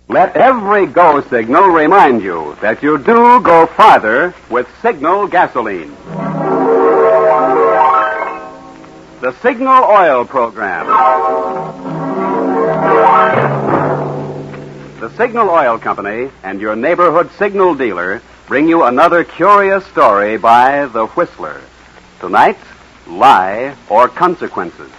Let every go signal remind you that you do go farther with Signal gasoline. The Signal Oil Program. The Signal Oil Company and your neighborhood signal dealer bring you another curious story by The Whistler. Tonight, Lie or Consequences.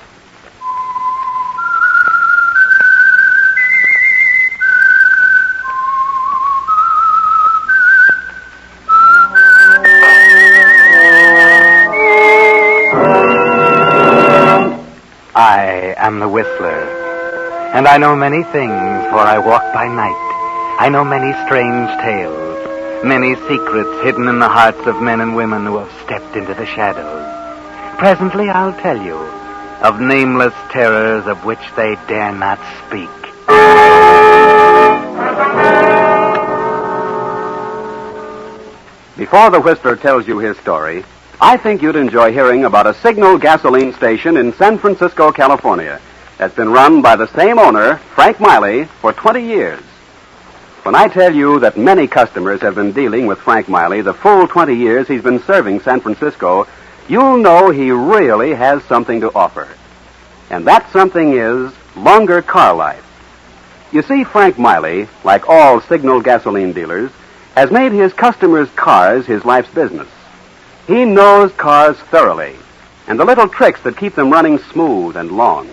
I am the Whistler, and I know many things, for I walk by night. I know many strange tales, many secrets hidden in the hearts of men and women who have stepped into the shadows. Presently I'll tell you of nameless terrors of which they dare not speak. Before the Whistler tells you his story, I think you'd enjoy hearing about a Signal gasoline station in San Francisco, California, that's been run by the same owner, Frank Miley, for 20 years. When I tell you that many customers have been dealing with Frank Miley the full 20 years he's been serving San Francisco, you'll know he really has something to offer. And that something is longer car life. You see, Frank Miley, like all Signal gasoline dealers, has made his customers' cars his life's business. He knows cars thoroughly, and the little tricks that keep them running smooth and long.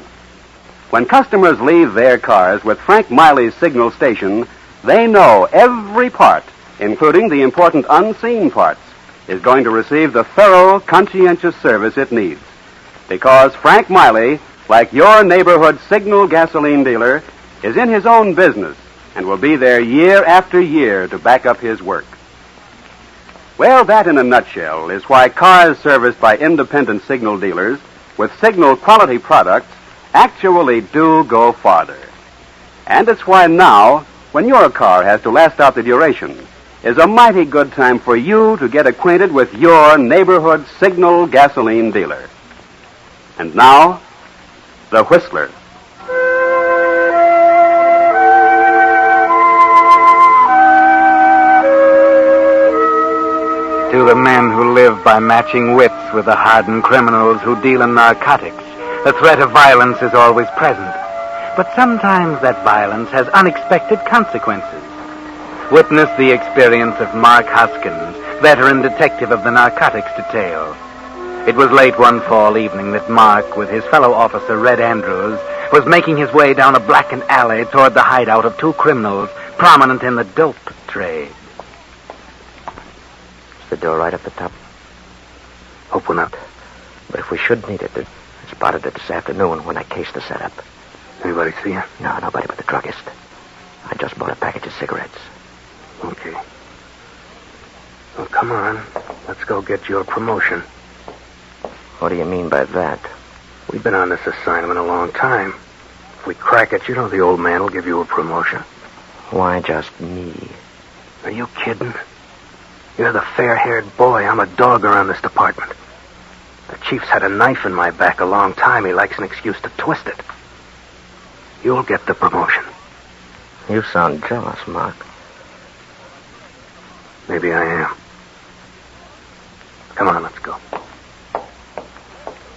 When customers leave their cars with Frank Miley's Signal station, they know every part, including the important unseen parts, is going to receive the thorough, conscientious service it needs. Because Frank Miley, like your neighborhood Signal gasoline dealer, is in his own business and will be there year after year to back up his work. Well, that in a nutshell is why cars serviced by independent Signal dealers with Signal quality products actually do go farther. And it's why now, when your car has to last out the duration, is a mighty good time for you to get acquainted with your neighborhood Signal gasoline dealer. And now, The Whistler. To the men who live by matching wits with the hardened criminals who deal in narcotics, the threat of violence is always present. But sometimes that violence has unexpected consequences. Witness the experience of Mark Hoskins, veteran detective of the narcotics detail. It was late one fall evening that Mark, with his fellow officer Red Andrews, was making his way down a blackened alley toward the hideout of two criminals prominent in the dope trade. The door right up the top. Open up. But if we should need it, I spotted it this afternoon when I cased the setup. Anybody see you? No, nobody but the druggist. I just bought a package of cigarettes. Okay. Well, come on. Let's go get your promotion. What do you mean by that? We've been on this assignment a long time. If we crack it, you know the old man will give you a promotion. Why just me? Are you kidding? You're the fair-haired boy. I'm a dog around this department. The chief's had a knife in my back a long time. He likes an excuse to twist it. You'll get the promotion. You sound jealous, Mark. Maybe I am. Come on, let's go.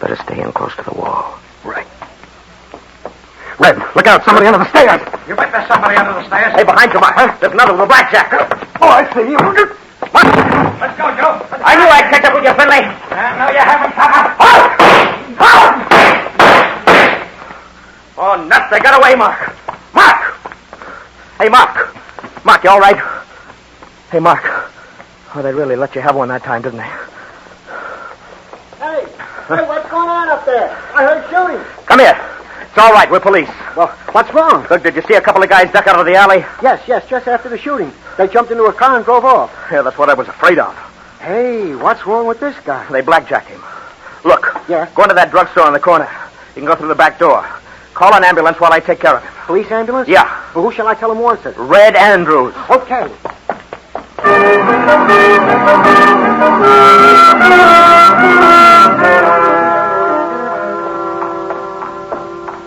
Better stay in close to the wall. Right. Red, look out. Somebody under the stairs. You bet there's somebody under the stairs. Hey, behind you, Mark. Huh? There's another with a blackjack. Oh, I see you. Let's go, Joe. I knew I'd catch up with you, Finley. No, you haven't, Papa. Oh, nuts. They got away, Mark. Mark! Hey, Mark. Mark, you all right? Hey, Mark. Oh, they really let you have one that time, didn't they? Hey, what's going on up there? I heard shooting. Come here. It's all right. We're police. Well, what's wrong? Look, did you see a couple of guys duck out of the alley? Yes, just after the shooting. They jumped into a car and drove off. Yeah, that's what I was afraid of. Hey, what's wrong with this guy? They blackjacked him. Look. Yeah? Go into that drugstore in the corner. You can go through the back door. Call an ambulance while I take care of him. Police ambulance? Yeah. Well, who shall I tell him wants it? Red Andrews. Okay.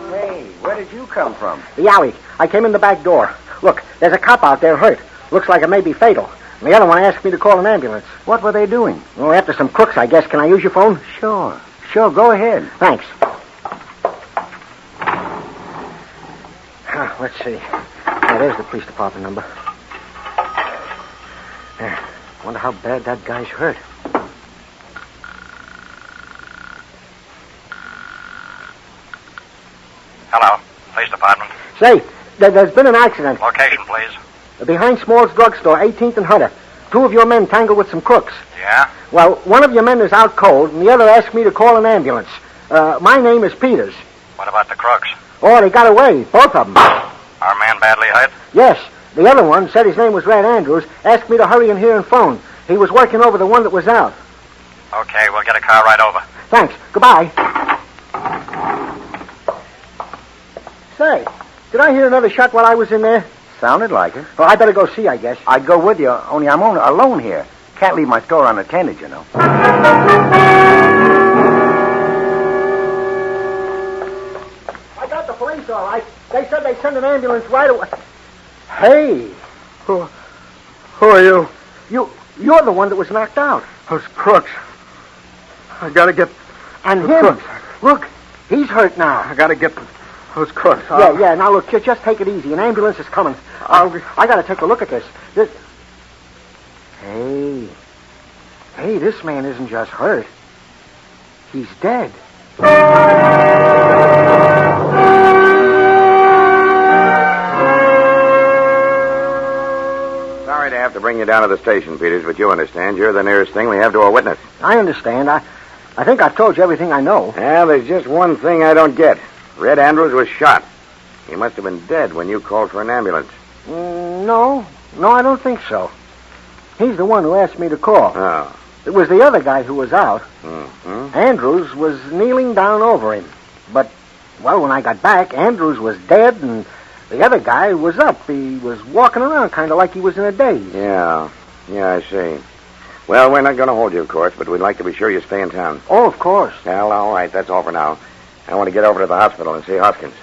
Hey, where did you come from? The alley. I came in the back door. Look, there's a cop out there hurt. Looks like it may be fatal. And the other one asked me to call an ambulance. What were they doing? Well, after some crooks, I guess. Can I use your phone? Sure, go ahead. Thanks. Let's see. There's the police department number. There. Wonder how bad that guy's hurt. Hello. Police department. Say, there's been an accident. Location, please. Behind Small's drugstore, 18th and Hunter. 2 of your men tangled with some crooks. Yeah? Well, one of your men is out cold, and the other asked me to call an ambulance. My name is Peters. What about the crooks? Oh, they got away, both of them. Our man badly hurt? Yes. The other one said his name was Red Andrews, asked me to hurry in here and phone. He was working over the one that was out. Okay, we'll get a car right over. Thanks. Goodbye. Say, did I hear another shot while I was in there? Sounded like it. Well, I better go see, I guess. I'd go with you, only I'm alone here. Can't leave my store unattended, you know. I got the police, all right. They said they'd send an ambulance right away. Hey. Who are you? You're the one that was knocked out. Those crooks. I gotta get And the him. crooks. Look, he's hurt now. I gotta get those crooks. Yeah. Now, look, just take it easy. An ambulance is coming. I got to take a look at this. Hey, this man isn't just hurt. He's dead. Sorry to have to bring you down to the station, Peters, but you understand. You're the nearest thing we have to a witness. I understand. I think I've told you everything I know. Yeah, there's just one thing I don't get. Red Andrews was shot. He must have been dead when you called for an ambulance. No, I don't think so. He's the one who asked me to call. Oh. It was the other guy who was out. Mm-hmm. Andrews was kneeling down over him. But, well, when I got back, Andrews was dead and the other guy was up. He was walking around kind of like he was in a daze. Yeah, I see. Well, we're not going to hold you, of course, but we'd like to be sure you stay in town. Oh, of course. Well, all right, that's all for now. I want to get over to the hospital and see Hoskins.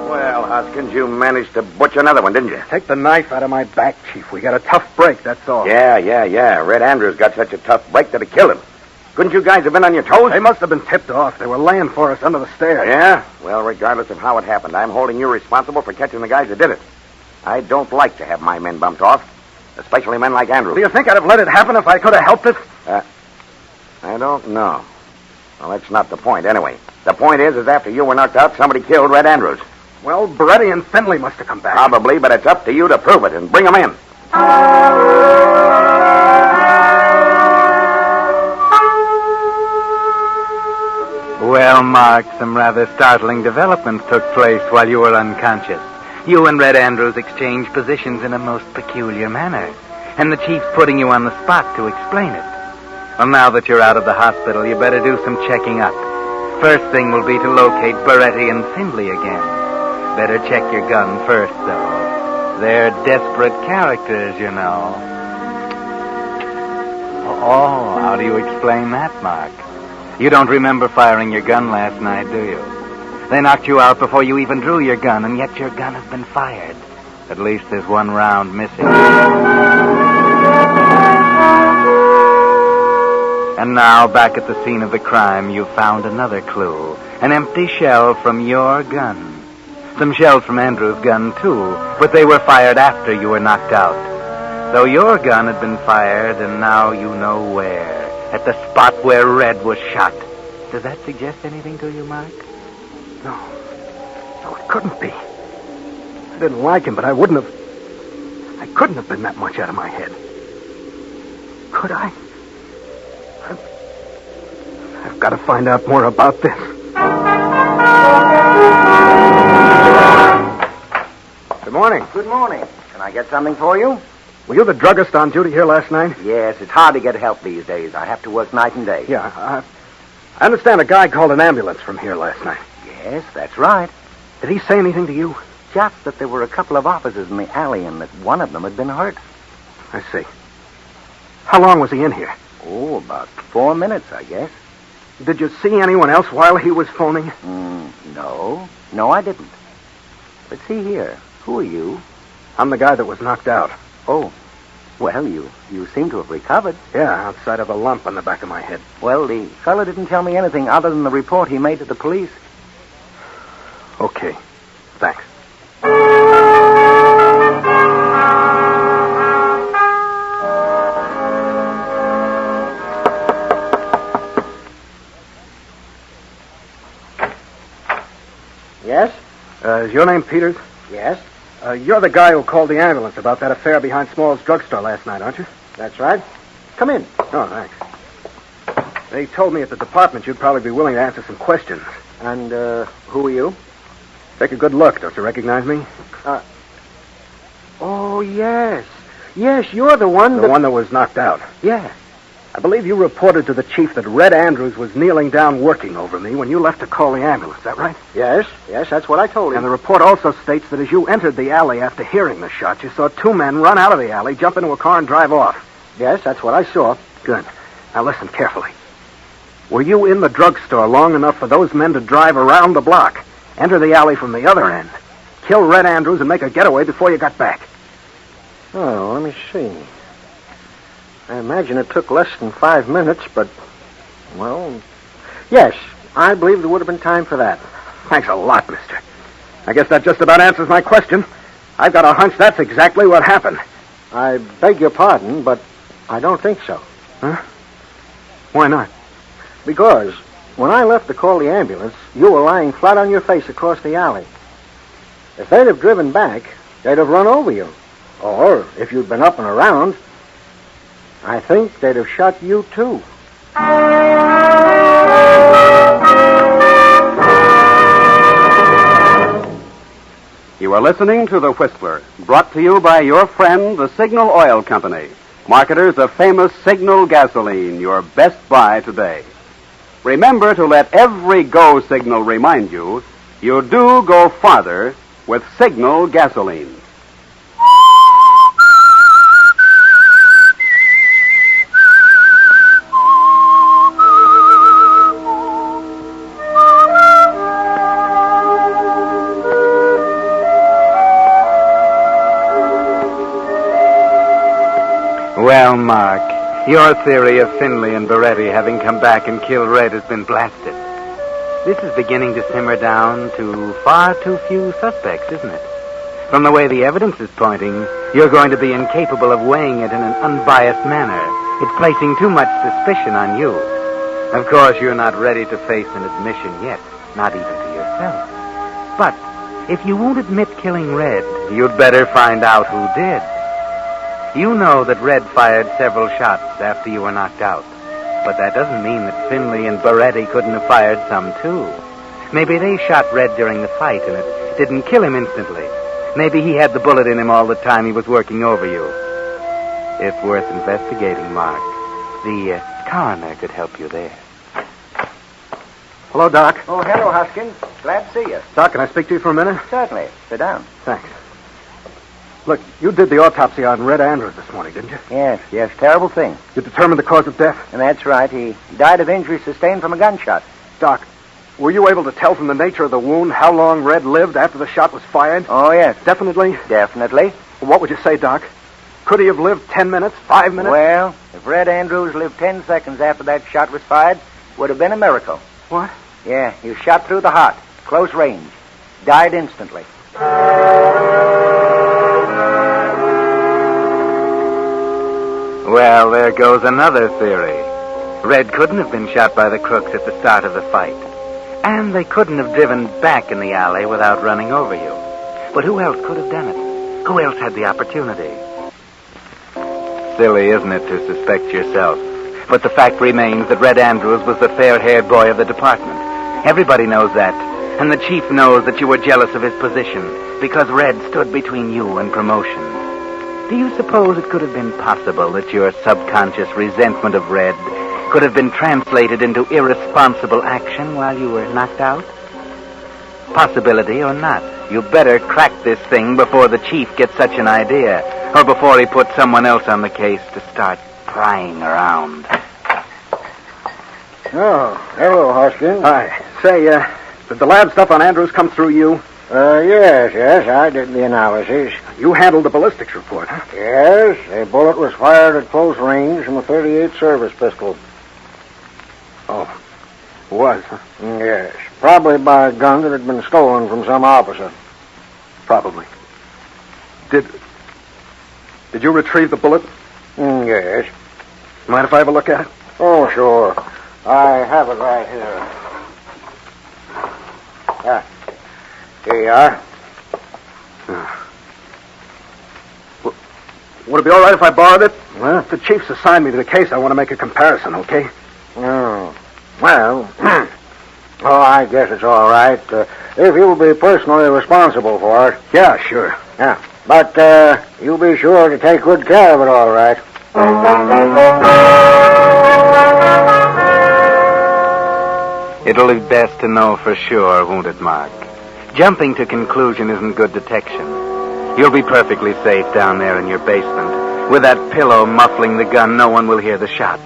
Well, Hoskins, you managed to butcher another one, didn't you? Take the knife out of my back, Chief. We got a tough break, that's all. Yeah. Red Andrews got such a tough break that it killed him. Couldn't you guys have been on your toes? They must have been tipped off. They were laying for us under the stairs. Yeah? Well, regardless of how it happened, I'm holding you responsible for catching the guys that did it. I don't like to have my men bumped off, especially men like Andrews. Do you think I'd have let it happen if I could have helped it? I don't know. Well, that's not the point, anyway. The point is after you were knocked out, somebody killed Red Andrews. Well, Beretti and Finley must have come back. Probably, but it's up to you to prove it and bring them in. Well, Mark, some rather startling developments took place while you were unconscious. You and Red Andrews exchanged positions in a most peculiar manner, and the chief's putting you on the spot to explain it. Well, now that you're out of the hospital, you better do some checking up. First thing will be to locate Beretti and Findlay again. Better check your gun first, though. They're desperate characters, you know. Oh, how do you explain that, Mark? You don't remember firing your gun last night, do you? They knocked you out before you even drew your gun, and yet your gun has been fired. At least there's one round missing. And now, back at the scene of the crime, you've found another clue. An empty shell from your gun. Some shells from Andrew's gun, too, but they were fired after you were knocked out. So your gun had been fired, and now you know where. At the spot where Red was shot. Does that suggest anything to you, Mark? No, it couldn't be. I didn't like him, but I couldn't have been that much out of my head. Could I? I've got to find out more about this. Good morning. Good morning. Can I get something for you? Were you the druggist on duty here last night? Yes, it's hard to get help these days. I have to work night and day. Yeah, I understand a guy called an ambulance from here last night. Yes, that's right. Did he say anything to you? Just that there were a couple of officers in the alley and that one of them had been hurt. I see. How long was he in here? Oh, about 4 minutes, I guess. Did you see anyone else while he was phoning? No. No, I didn't. But see here. Who are you? I'm the guy that was knocked out. Oh. Well, you seem to have recovered. Yeah, outside of a lump on the back of my head. Well, the fella didn't tell me anything other than the report he made to the police. Okay. Thanks. Yes? Is your name Peters? Yes. You're the guy who called the ambulance about that affair behind Small's drugstore last night, aren't you? That's right. Come in. Oh, thanks. They told me at the department you'd probably be willing to answer some questions. And, who are you? Take a good look. Don't you recognize me? Oh, yes. Yes, you're the one The one that was knocked out. Yeah. I believe you reported to the chief that Red Andrews was kneeling down working over me when you left to call the ambulance. Is that right? Yes, that's what I told him. And the report also states that as you entered the alley after hearing the shot, you saw 2 men run out of the alley, jump into a car, and drive off. Yes, that's what I saw. Good. Now listen carefully. Were you in the drugstore long enough for those men to drive around the block, enter the alley from the other end, kill Red Andrews, and make a getaway before you got back? Oh, let me see. I imagine it took less than 5 minutes, but, well, yes, I believe there would have been time for that. Thanks a lot, mister. I guess that just about answers my question. I've got a hunch that's exactly what happened. I beg your pardon, but I don't think so. Huh? Why not? Because when I left to call the ambulance, you were lying flat on your face across the alley. If they'd have driven back, they'd have run over you. Or, if you'd been up and around, I think they'd have shot you, too. You are listening to The Whistler, brought to you by your friend, the Signal Oil Company, marketers of famous Signal gasoline, your best buy today. Remember to let every go signal remind you do go farther with Signal gasoline. Well, Mark, your theory of Finley and Beretti having come back and killed Red has been blasted. This is beginning to simmer down to far too few suspects, isn't it? From the way the evidence is pointing, you're going to be incapable of weighing it in an unbiased manner. It's placing too much suspicion on you. Of course, you're not ready to face an admission yet, not even to yourself. But if you won't admit killing Red, you'd better find out who did. You know that Red fired several shots after you were knocked out. But that doesn't mean that Finley and Beretti couldn't have fired some, too. Maybe they shot Red during the fight, and it didn't kill him instantly. Maybe he had the bullet in him all the time he was working over you. It's worth investigating, Mark. The coroner could help you there. Hello, Doc. Oh, hello, Hoskins. Glad to see you. Doc, can I speak to you for a minute? Certainly. Sit down. Thanks. Look, you did the autopsy on Red Andrews this morning, didn't you? Yes. Terrible thing. You determined the cause of death? And that's right. He died of injuries sustained from a gunshot. Doc, were you able to tell from the nature of the wound how long Red lived after the shot was fired? Oh, yes. Definitely? Definitely. What would you say, Doc? Could he have lived 10 minutes, 5 minutes? Well, if Red Andrews lived 10 seconds after that shot was fired, would have been a miracle. What? Yeah, he was shot through the heart, close range. Died instantly. Well, there goes another theory. Red couldn't have been shot by the crooks at the start of the fight. And they couldn't have driven back in the alley without running over you. But who else could have done it? Who else had the opportunity? Silly, isn't it, to suspect yourself? But the fact remains that Red Andrews was the fair-haired boy of the department. Everybody knows that. And the chief knows that you were jealous of his position because Red stood between you and promotion. Do you suppose it could have been possible that your subconscious resentment of Red could have been translated into irresponsible action while you were knocked out? Possibility or not, you better crack this thing before the chief gets such an idea, or before he puts someone else on the case to start prying around. Oh, hello, Hoskins. Hi. Say, did the lab stuff on Andrews come through you? Yes, I did the analysis. You handled the ballistics report, huh? Yes, a bullet was fired at close range from a .38 service pistol. Oh, was, huh? Yes, probably by a gun that had been stolen from some officer. Probably. Did you retrieve the bullet? Yes. Mind if I have a look at it? Oh, sure. I have it right here. Here you are. Would it be all right if I borrowed it? Huh? The chief's assigned me to the case. I want to make a comparison, okay? Oh, well, I guess it's all right. If you'll be personally responsible for it. Yeah, sure. Yeah, but you'll be sure to take good care of it, all right. It'll be best to know for sure, won't it, Mark? Jumping to conclusion isn't good detection. You'll be perfectly safe down there in your basement. With that pillow muffling the gun, no one will hear the shot.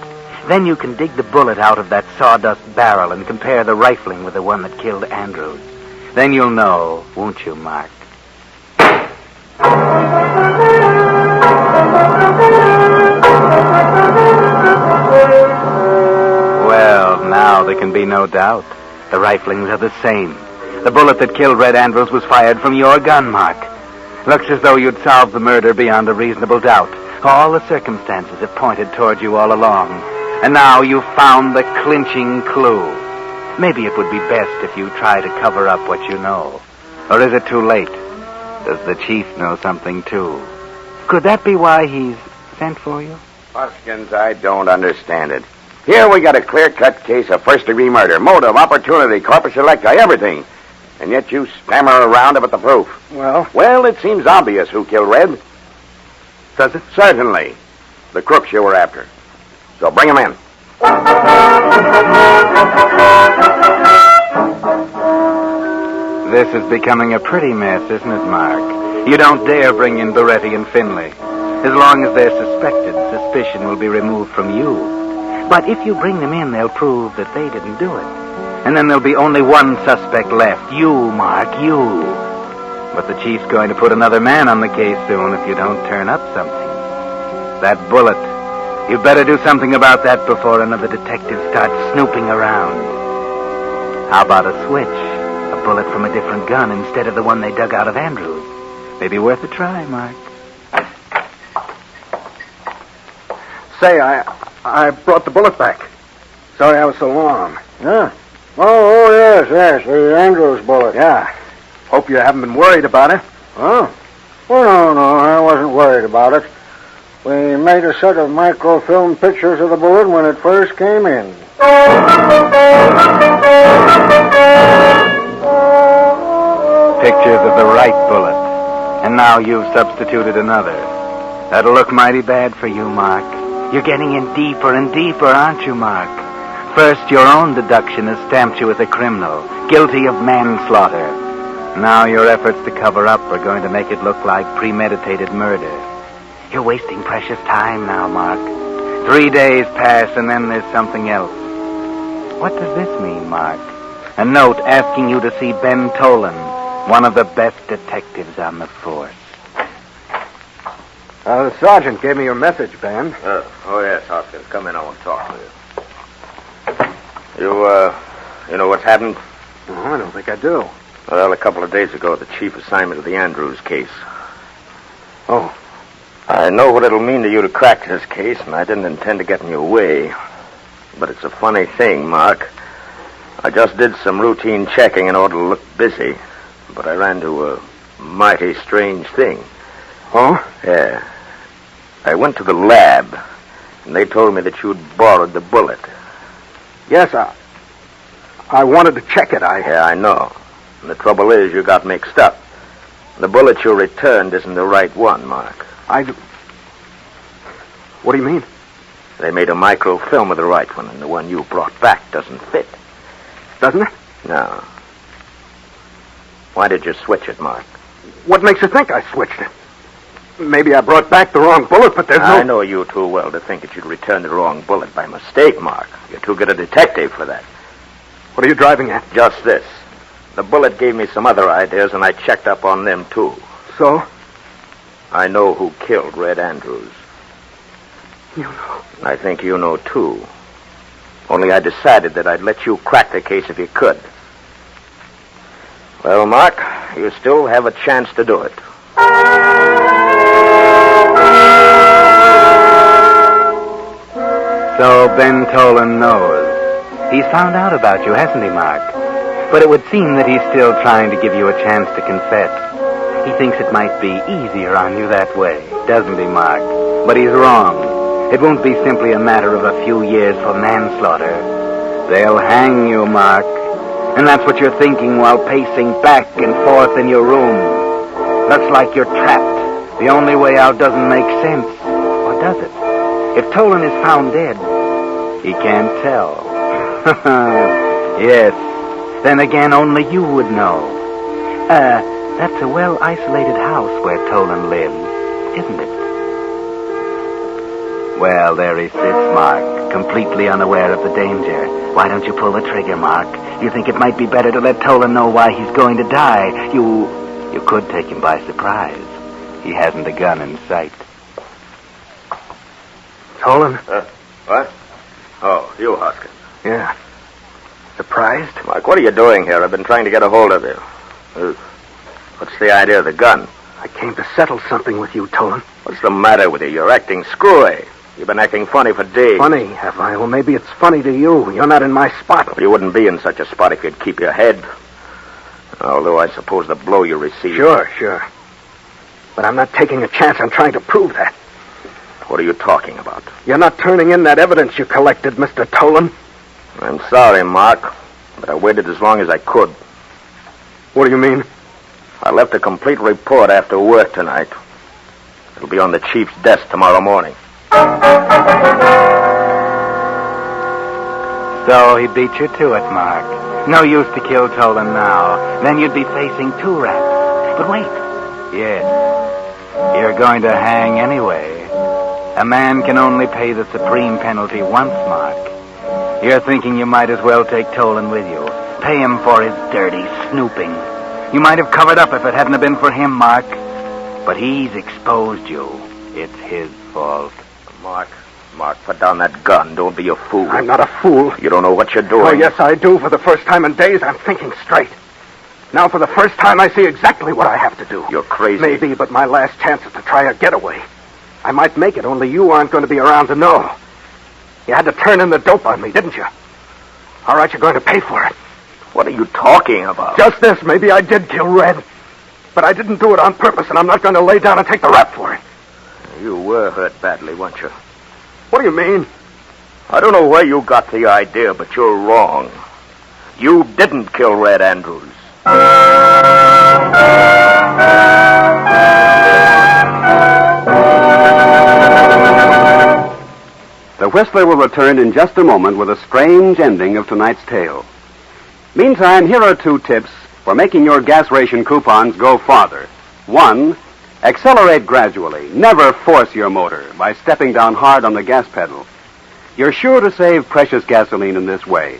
Then you can dig the bullet out of that sawdust barrel and compare the rifling with the one that killed Andrews. Then you'll know, won't you, Mark? Well, now there can be no doubt. The riflings are the same. The bullet that killed Red Andrews was fired from your gun, Mark. Looks as though you'd solved the murder beyond a reasonable doubt. All the circumstances have pointed toward you all along. And now you've found the clinching clue. Maybe it would be best if you try to cover up what you know. Or is it too late? Does the chief know something, too? Could that be why he's sent for you? Hoskins, I don't understand it. Here we got a clear-cut case of first-degree murder. Motive, opportunity, corpus electi, everything. And yet you stammer around about the proof. Well, it seems obvious who killed Red. Does it? Certainly. The crooks you were after. So bring him in. This is becoming a pretty mess, isn't it, Mark? You don't dare bring in Beretti and Finley. As long as they're suspected, suspicion will be removed from you. But if you bring them in, they'll prove that they didn't do it. And then there'll be only one suspect left. You, Mark, you. But the chief's going to put another man on the case soon if you don't turn up something. That bullet. You'd better do something about that before another detective starts snooping around. How about a switch? A bullet from a different gun instead of the one they dug out of Andrews. Maybe worth a try, Mark. Say, I brought the bullet back. Sorry I was so long. Yeah. Oh, yes, the Andrews bullet. Yeah. Hope you haven't been worried about it. Oh? Well, no, I wasn't worried about it. We made a set of microfilm pictures of the bullet when it first came in. Pictures of the right bullet. And now you've substituted another. That'll look mighty bad for you, Mark. You're getting in deeper and deeper, aren't you, Mark? First, your own deduction has stamped you as a criminal, guilty of manslaughter. Now your efforts to cover up are going to make it look like premeditated murder. You're wasting precious time now, Mark. 3 days pass, and then there's something else. What does this mean, Mark? A note asking you to see Ben Tolan, one of the best detectives on the force. The sergeant gave me your message, Ben. Oh, yes, Hoskins. Come in. I want to talk with you. You know what's happened? Oh, I don't think I do. Well, a couple of days ago, the chief assigned me to the Andrews case. Oh. I know what it'll mean to you to crack this case, and I didn't intend to get in your way. But it's a funny thing, Mark. I just did some routine checking in order to look busy, but I ran into a mighty strange thing. Oh? Yeah. I went to the lab, and they told me that you'd borrowed the bullet. Yes, I wanted to check it. Yeah, I know. And the trouble is, you got mixed up. The bullet you returned isn't the right one, Mark. What do you mean? They made a microfilm of the right one, and the one you brought back doesn't fit. Doesn't it? No. Why did you switch it, Mark? What makes you think I switched it? Maybe I brought back the wrong bullet, but there's no... I know you too well to think that you'd return the wrong bullet by mistake, Mark. You're too good a detective for that. What are you driving at? Just this. The bullet gave me some other ideas, and I checked up on them, too. So? I know who killed Red Andrews. You know? I think you know, too. Only I decided that I'd let you crack the case if you could. Well, Mark, you still have a chance to do it. So Ben Tolan knows. He's found out about you, hasn't he, Mark? But it would seem that he's still trying to give you a chance to confess. He thinks it might be easier on you that way, doesn't he, Mark? But he's wrong. It won't be simply a matter of a few years for manslaughter. They'll hang you, Mark. And that's what you're thinking while pacing back and forth in your room. Looks like you're trapped. The only way out doesn't make sense. Or does it? If Tolan is found dead, he can't tell. Yes. Then again, only you would know. That's a well-isolated house where Tolan lives, isn't it? Well, there he sits, Mark, completely unaware of the danger. Why don't you pull the trigger, Mark? You think it might be better to let Tolan know why he's going to die. You could take him by surprise. He hasn't a gun in sight. Tolan? What? Oh, you, Hoskins. Yeah. Surprised? Mark, what are you doing here? I've been trying to get a hold of you. What's the idea of the gun? I came to settle something with you, Tolan. What's the matter with you? You're acting screwy. You've been acting funny for days. Funny, have I? Well, maybe it's funny to you. You're not in my spot. Well, you wouldn't be in such a spot if you'd keep your head. Although I suppose the blow you received... Sure. But I'm not taking a chance on trying to prove that. What are you talking about? You're not turning in that evidence you collected, Mr. Tolan. I'm sorry, Mark, but I waited as long as I could. What do you mean? I left a complete report after work tonight. It'll be on the chief's desk tomorrow morning. So he beat you to it, Mark. No use to kill Tolan now. Then you'd be facing 2 raps. But wait. Yes. You're going to hang anyway. A man can only pay the supreme penalty once, Mark. You're thinking you might as well take Tolan with you. Pay him for his dirty snooping. You might have covered up if it hadn't have been for him, Mark. But he's exposed you. It's his fault. Mark, put down that gun. Don't be a fool. I'm not a fool. You don't know what you're doing. Oh, yes, I do. For the first time in days, I'm thinking straight. Now, for the first time, I see exactly what I have to do. You're crazy. Maybe, but my last chance is to try a getaway. I might make it, only you aren't going to be around to know. You had to turn in the dope on me, didn't you? All right, you're going to pay for it. What are you talking about? Just this. Maybe I did kill Red. But I didn't do it on purpose, and I'm not going to lay down and take the rap for it. You were hurt badly, weren't you? What do you mean? I don't know where you got the idea, but you're wrong. You didn't kill Red Andrews. The Whistler will return in just a moment with a strange ending of tonight's tale. Meantime, here are 2 tips for making your gas ration coupons go farther. 1, accelerate gradually. Never force your motor by stepping down hard on the gas pedal. You're sure to save precious gasoline in this way.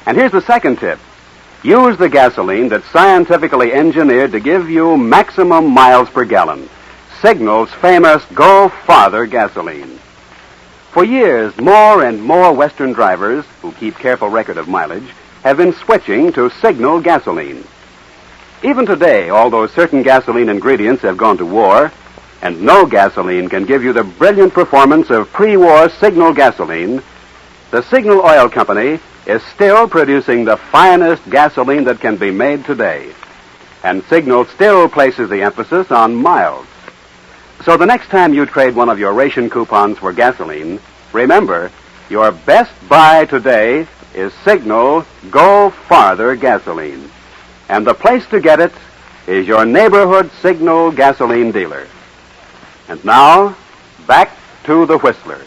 And here's the second tip. Use the gasoline that's scientifically engineered to give you maximum miles per gallon. Signal's famous Go Farther gasoline. For years, more and more Western drivers who keep careful record of mileage have been switching to Signal gasoline. Even today, although certain gasoline ingredients have gone to war, and no gasoline can give you the brilliant performance of pre-war Signal gasoline, the Signal Oil Company is still producing the finest gasoline that can be made today. And Signal still places the emphasis on miles. So the next time you trade one of your ration coupons for gasoline, remember, your best buy today is Signal Go Farther gasoline. And the place to get it is your neighborhood Signal gasoline dealer. And now, back to the Whistler.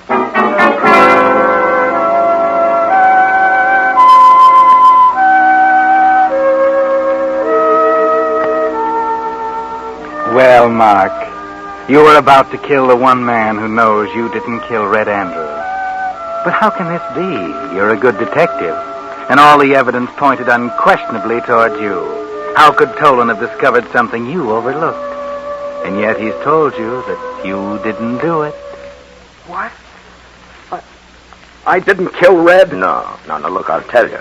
Well, Mark, You were about to kill the one man who knows you didn't kill Red Andrews. But how can this be? You're a good detective, and all the evidence pointed unquestionably toward you. How could Tolan have discovered something you overlooked? And yet he's told you that you didn't do it. What? I didn't kill Red? No, look, I'll tell you.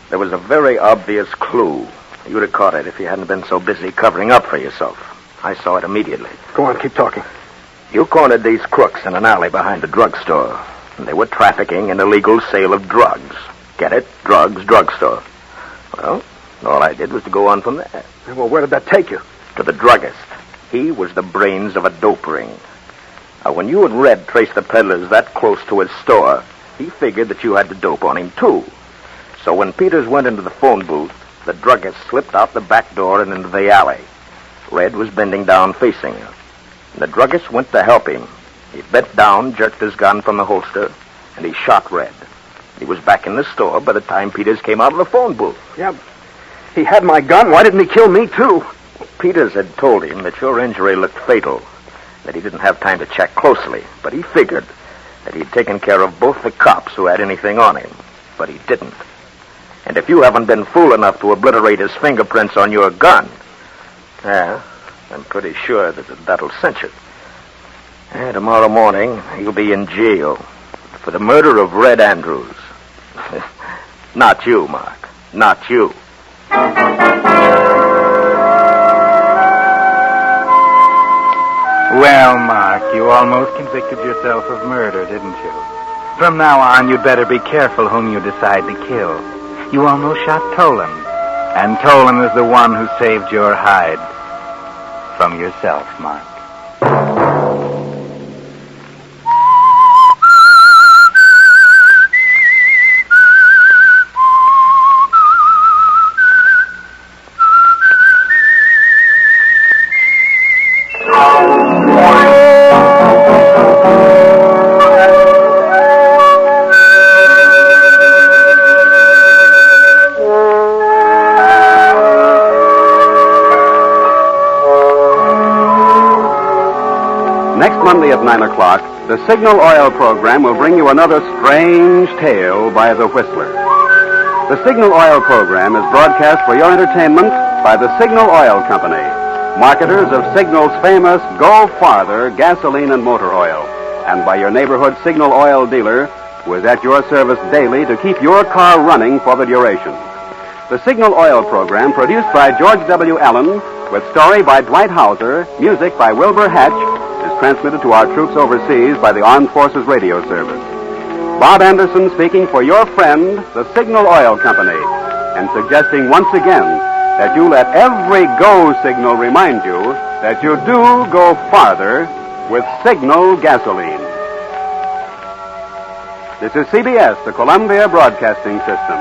There was a very obvious clue. You'd have caught it if you hadn't been so busy covering up for yourself. I saw it immediately. Go on, keep talking. You cornered these crooks in an alley behind a drugstore. And they were trafficking in illegal sale of drugs. Get it? Drugs, drugstore. Well, all I did was to go on from there. Well, where did that take you? To the druggist. He was the brains of a dope ring. Now, when you and Red traced the peddlers that close to his store, he figured that you had the dope on him, too. So when Peters went into the phone booth, the druggist slipped out the back door and into the alley. Red was bending down facing him. The druggist went to help him. He bent down, jerked his gun from the holster, and he shot Red. He was back in the store by the time Peters came out of the phone booth. Yeah, he had my gun. Why didn't he kill me, too? Peters had told him that your injury looked fatal, that he didn't have time to check closely, but he figured that he'd taken care of both the cops who had anything on him, but he didn't. And if you haven't been fool enough to obliterate his fingerprints on your gun, I'm pretty sure that that'll cinch it. And tomorrow morning, he'll be in jail for the murder of Red Andrews. Not you, Mark. Not you. Well, Mark, you almost convicted yourself of murder, didn't you? From now on, you'd better be careful whom you decide to kill. You almost shot Tolan, and Tolan is the one who saved your hide from yourself, Mark. Next Monday at 9 o'clock, the Signal Oil program will bring you another strange tale by the Whistler. The Signal Oil program is broadcast for your entertainment by the Signal Oil Company, marketers of Signal's famous Go Farther gasoline and motor oil, and by your neighborhood Signal Oil dealer, who is at your service daily to keep your car running for the duration. The Signal Oil program, produced by George W. Allen, with story by Dwight Hauser, music by Wilbur Hatch, is transmitted to our troops overseas by the Armed Forces Radio Service. Bob Anderson speaking for your friend, the Signal Oil Company, and suggesting once again that you let every go signal remind you that you do go farther with Signal gasoline. This is CBS, the Columbia Broadcasting System.